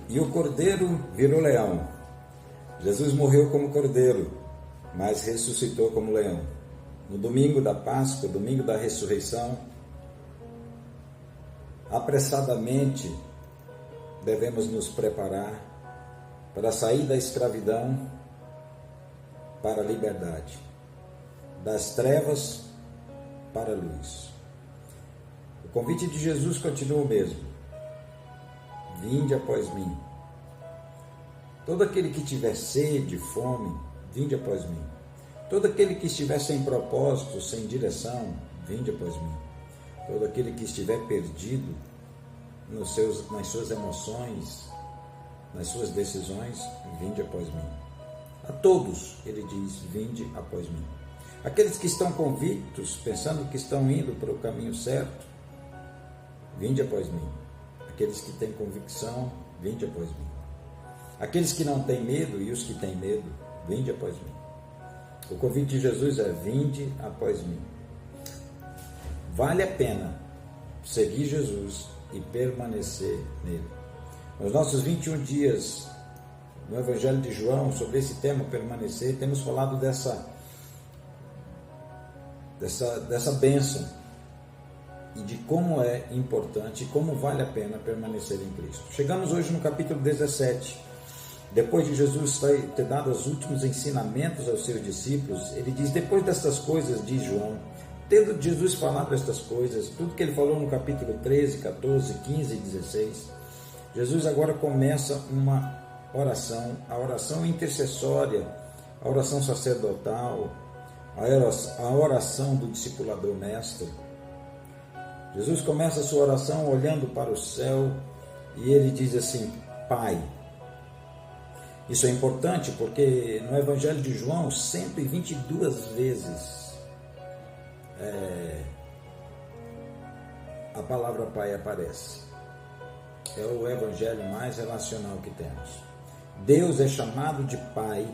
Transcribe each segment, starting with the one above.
E o cordeiro virou leão. Jesus morreu como cordeiro, mas ressuscitou como leão. No domingo da Páscoa, domingo da ressurreição, apressadamente devemos nos preparar para sair da escravidão para a liberdade, das trevas para a luz. O convite de Jesus continua o mesmo: vinde após mim. Todo aquele que tiver sede, fome, vinde após mim. Todo aquele que estiver sem propósito, sem direção, vinde após mim. Todo aquele que estiver perdido nas suas emoções, nas suas decisões, vinde após mim. A todos, ele diz, vinde após mim. Aqueles que estão convictos, pensando que estão indo para o caminho certo, vinde após mim. Aqueles que têm convicção, vinde após mim. Aqueles que não têm medo e os que têm medo, vinde após mim. O convite de Jesus é: vinde após mim. Vale a pena seguir Jesus e permanecer nele. Nos nossos 21 dias no Evangelho de João, sobre esse tema, permanecer, temos falado dessa bênção e de como é importante e como vale a pena permanecer em Cristo. Chegamos hoje no capítulo 17. Depois de Jesus ter dado os últimos ensinamentos aos seus discípulos, ele diz: depois destas coisas, diz João, tendo Jesus falado estas coisas, tudo que ele falou no capítulo 13, 14, 15 e 16, Jesus agora começa uma oração, a oração intercessória, a oração sacerdotal, a oração do discipulador mestre. Jesus começa a sua oração olhando para o céu e ele diz assim: Pai. Isso é importante porque no Evangelho de João, 122 vezes a palavra Pai aparece. É o Evangelho mais relacional que temos. Deus é chamado de Pai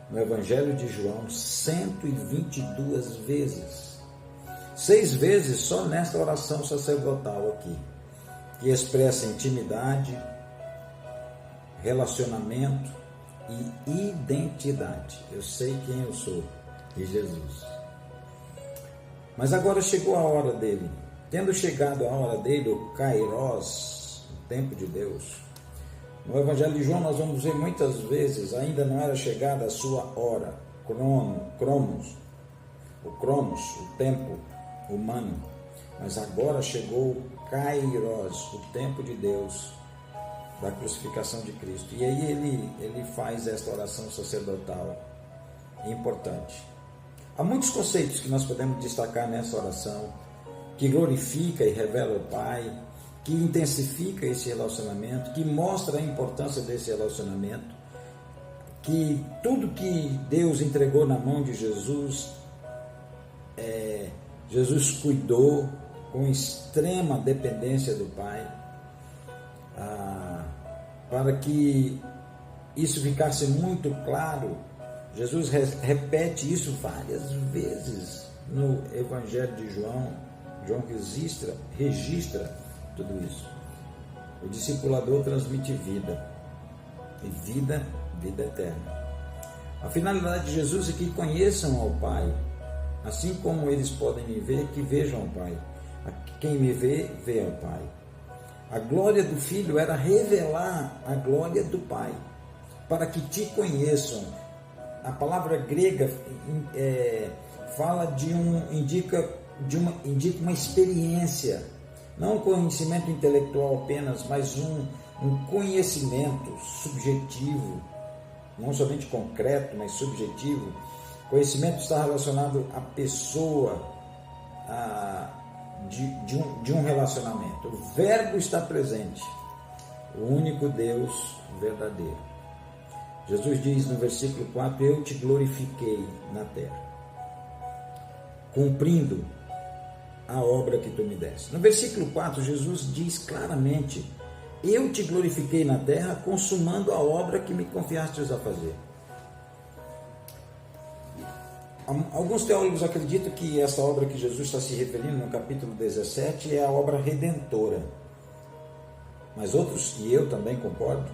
no Evangelho de João 122 vezes. 6 vezes só nesta oração sacerdotal aqui, que expressa intimidade, relacionamento e identidade. Eu sei quem eu sou, de Jesus. Mas agora chegou a hora dele. Tendo chegado a hora dele, o Kairos, o tempo de Deus. No Evangelho de João nós vamos ver muitas vezes, ainda não era chegada a sua hora, Cronos, o tempo humano. Mas agora chegou o Kairos, o tempo de Deus, da crucificação de Cristo. E aí ele faz esta oração sacerdotal importante. Há muitos conceitos que nós podemos destacar nessa oração, que glorifica e revela o Pai, que intensifica esse relacionamento, que mostra a importância desse relacionamento, que tudo que Deus entregou na mão de Jesus, Jesus cuidou com extrema dependência do Pai, para que isso ficasse muito claro. Jesus repete isso várias vezes no Evangelho de João. João registra tudo isso. O discipulador transmite vida, e vida eterna. A finalidade de Jesus é que conheçam ao Pai, assim como eles podem me ver, que vejam ao Pai. Quem me vê, vê ao Pai. A glória do Filho era revelar a glória do Pai, para que te conheçam. A palavra grega indica uma experiência, não um conhecimento intelectual apenas, mas um conhecimento subjetivo, não somente concreto, mas subjetivo. Conhecimento está relacionado à pessoa, de um relacionamento. O verbo está presente, o único Deus verdadeiro. Jesus diz no versículo 4: eu te glorifiquei na terra, cumprindo a obra que tu me deste. No versículo 4, Jesus diz claramente: eu te glorifiquei na terra, consumando a obra que me confiastes a fazer. Alguns teólogos acreditam que essa obra que Jesus está se referindo no capítulo 17 é a obra redentora. Mas outros, e eu também concordo,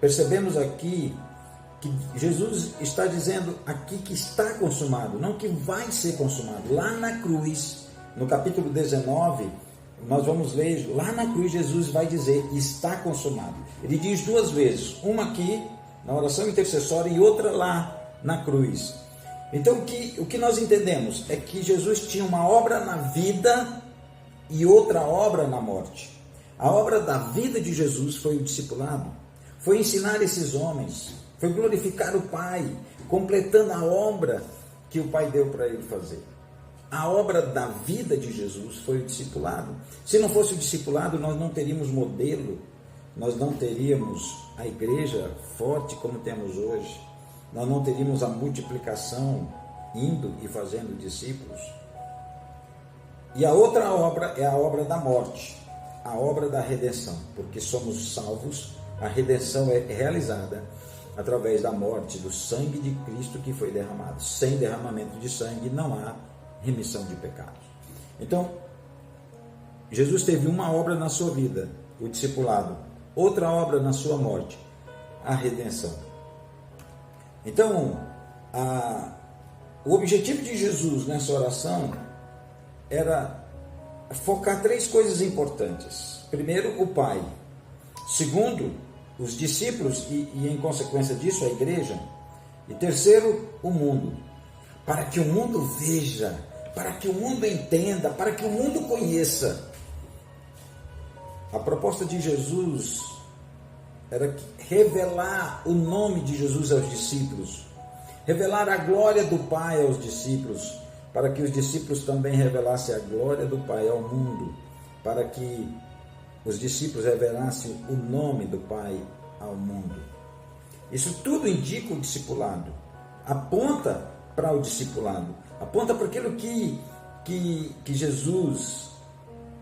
percebemos aqui que Jesus está dizendo aqui que está consumado, não que vai ser consumado. Lá na cruz, no capítulo 19, nós vamos ler, lá na cruz Jesus vai dizer, está consumado. Ele diz duas vezes, uma aqui na oração intercessória e outra lá na cruz. Então o que nós entendemos é que Jesus tinha uma obra na vida e outra obra na morte. A obra da vida de Jesus foi o discipulado, foi ensinar esses homens, foi glorificar o Pai, completando a obra que o Pai deu para ele fazer. A obra da vida de Jesus foi o discipulado. Se não fosse o discipulado, nós não teríamos modelo, nós não teríamos a igreja forte como temos hoje, nós não teríamos a multiplicação indo e fazendo discípulos. E a outra obra é a obra da morte, a obra da redenção, porque somos salvos, a redenção é realizada através da morte, do sangue de Cristo que foi derramado. Sem derramamento de sangue não há remissão de pecados. Então, Jesus teve uma obra na sua vida, o discipulado, outra obra na sua morte, a redenção. Então, o objetivo de Jesus nessa oração era focar três coisas importantes. Primeiro, o Pai. Segundo, os discípulos e em consequência disso, a igreja. E terceiro, o mundo. Para que o mundo veja, para que o mundo entenda, para que o mundo conheça. A proposta de Jesus era revelar o nome de Jesus aos discípulos, revelar a glória do Pai aos discípulos, para que os discípulos também revelassem a glória do Pai ao mundo, para que os discípulos revelassem o nome do Pai ao mundo. Isso tudo indica o discipulado, aponta para o discipulado, aponta para aquilo que Jesus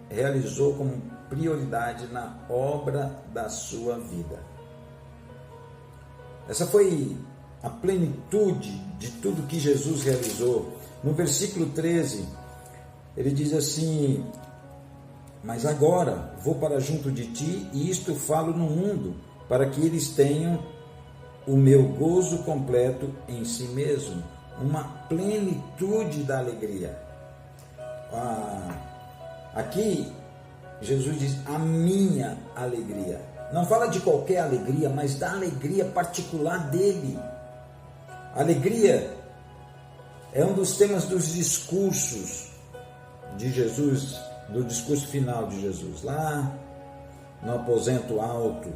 realizou como prioridade na obra da sua vida. Essa foi a plenitude de tudo que Jesus realizou. No versículo 13, ele diz assim: mas agora vou para junto de ti, e isto falo no mundo, para que eles tenham o meu gozo completo em si mesmo, uma plenitude da alegria. Aqui Jesus diz, a minha alegria. Não fala de qualquer alegria, mas da alegria particular dele. Alegria é um dos temas dos discursos de Jesus, do discurso final de Jesus, lá no aposento alto,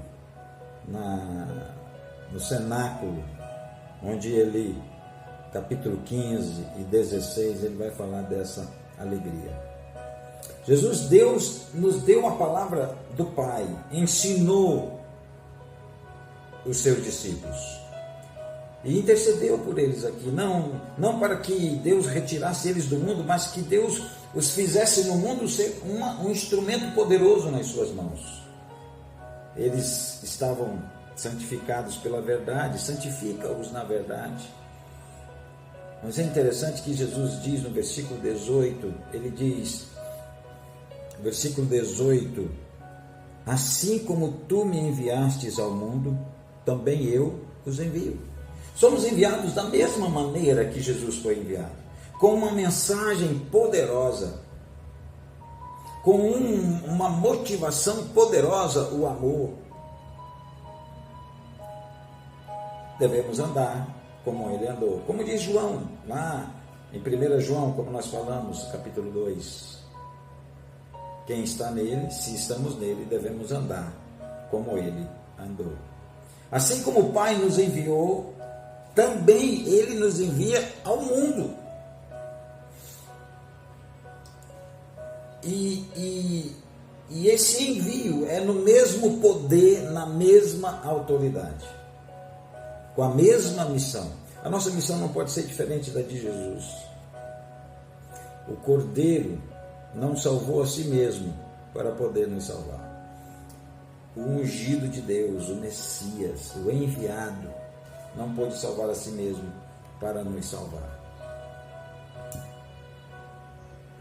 no cenáculo, onde ele, capítulo 15 e 16, ele vai falar dessa alegria. Jesus, Deus, nos deu a palavra do Pai, ensinou os seus discípulos e intercedeu por eles aqui, não para que Deus retirasse eles do mundo, mas que Deus os fizesse no mundo ser um instrumento poderoso nas suas mãos. Eles estavam santificados pela verdade, santifica-os na verdade. Mas é interessante que Jesus diz no versículo 18, ele diz, versículo 18, assim como tu me enviastes ao mundo, também eu os envio. Somos enviados da mesma maneira que Jesus foi enviado, com uma mensagem poderosa, com uma motivação poderosa, o amor. Devemos andar como ele andou. Como diz João, lá em 1 João, como nós falamos, capítulo 2. Quem está nele, se estamos nele, devemos andar como ele andou. Assim como o Pai nos enviou, também ele nos envia ao mundo. E esse envio é no mesmo poder, na mesma autoridade, com a mesma missão. A nossa missão não pode ser diferente da de Jesus. O Cordeiro não salvou a si mesmo para poder nos salvar. O ungido de Deus, o Messias, o enviado, não pôde salvar a si mesmo para nos salvar.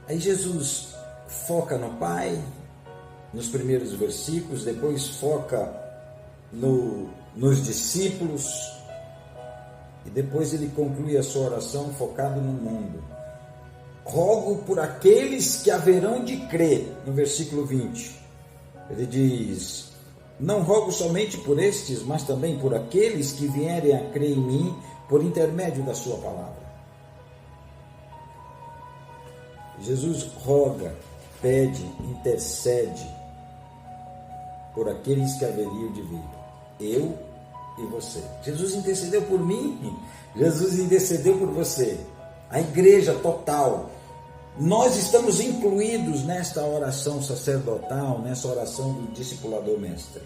Aí Jesus foca no Pai, nos primeiros versículos, depois foca nos discípulos, e depois ele conclui a sua oração focado no mundo. Rogo por aqueles que haverão de crer, no versículo 20. Ele diz: não rogo somente por estes, mas também por aqueles que vierem a crer em mim por intermédio da sua palavra. Jesus roga, pede, intercede por aqueles que haveriam de vir. Eu e você. Jesus intercedeu por mim, Jesus intercedeu por você. A igreja total. Nós estamos incluídos nesta oração sacerdotal, nessa oração do discipulador mestre.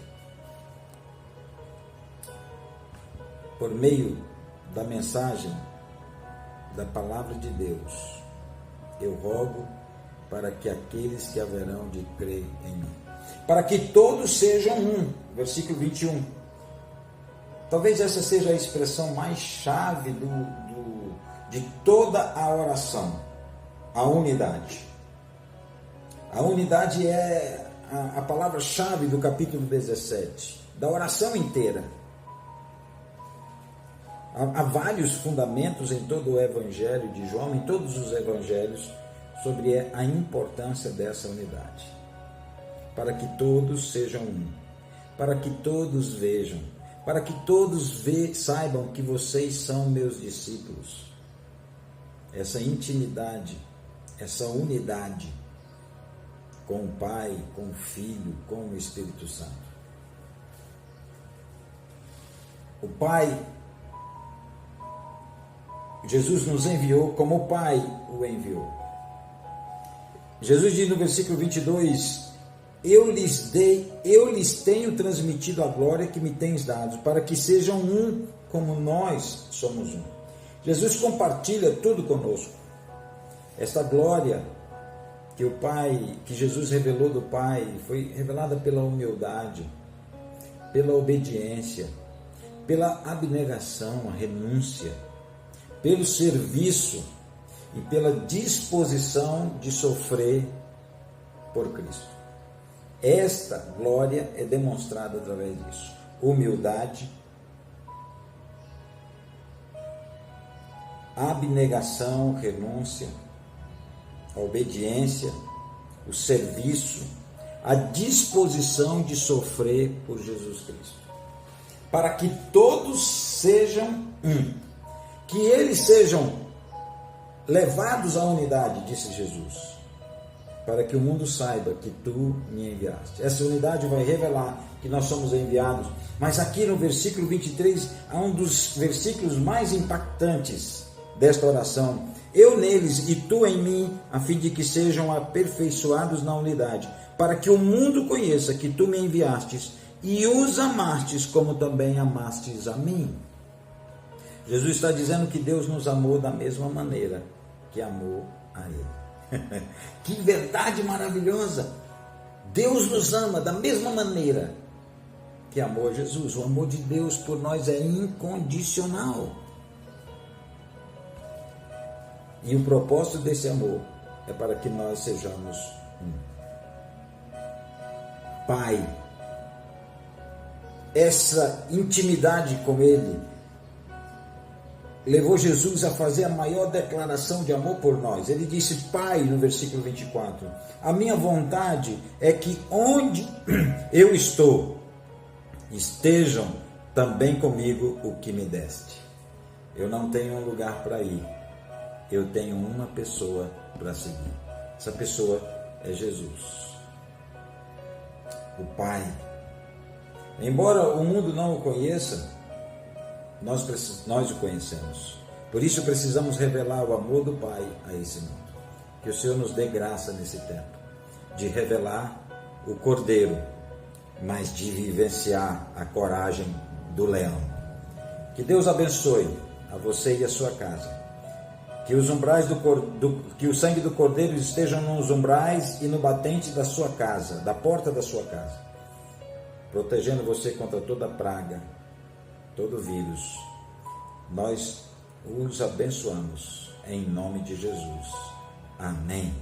Por meio da mensagem da palavra de Deus, eu rogo para que aqueles que haverão de crer em mim, para que todos sejam um, versículo 21. Talvez essa seja a expressão mais chave de toda a oração, a unidade. A unidade é a palavra-chave do capítulo 17, da oração inteira. Há vários fundamentos em todo o evangelho de João, em todos os evangelhos, sobre a importância dessa unidade. Para que todos sejam um, para que todos vejam, para que todos saibam que vocês são meus discípulos. Essa intimidade, essa unidade com o Pai, com o Filho, com o Espírito Santo. O Pai, Jesus nos enviou como o Pai o enviou. Jesus diz no versículo 22, eu lhes tenho transmitido a glória que me tens dado, para que sejam um como nós somos um. Jesus compartilha tudo conosco. Esta glória que o Pai, que Jesus revelou do Pai, foi revelada pela humildade, pela obediência, pela abnegação, a renúncia, pelo serviço e pela disposição de sofrer por Cristo. Esta glória é demonstrada através disso. Humildade, abnegação, renúncia, a obediência, o serviço, a disposição de sofrer por Jesus Cristo. Para que todos sejam um. Que eles sejam levados à unidade, disse Jesus, para que o mundo saiba que tu me enviaste. Essa unidade vai revelar que nós somos enviados. Mas aqui no versículo 23, há um dos versículos mais impactantes desta oração. Eu neles e tu em mim, a fim de que sejam aperfeiçoados na unidade, para que o mundo conheça que tu me enviastes e os amastes como também amastes a mim. Jesus está dizendo que Deus nos amou da mesma maneira que amou a Ele. Que verdade maravilhosa! Deus nos ama da mesma maneira que amou a Jesus. O amor de Deus por nós é incondicional. E o propósito desse amor é para que nós sejamos um. Pai, essa intimidade com Ele levou Jesus a fazer a maior declaração de amor por nós. Ele disse, Pai, no versículo 24, a minha vontade é que onde eu estou, estejam também comigo o que me deste. Eu não tenho um lugar para ir, eu tenho uma pessoa para seguir. Essa pessoa é Jesus, o Pai. Embora o mundo não o conheça, nós o conhecemos. Por isso precisamos revelar o amor do Pai a esse mundo. Que o Senhor nos dê graça nesse tempo, de revelar o Cordeiro, mas de vivenciar a coragem do leão. Que Deus abençoe a você e a sua casa. Que os umbrais que o sangue do Cordeiro estejam nos umbrais e no batente da sua casa, da porta da sua casa, protegendo você contra toda praga, todo vírus. Nós os abençoamos em nome de Jesus. Amém.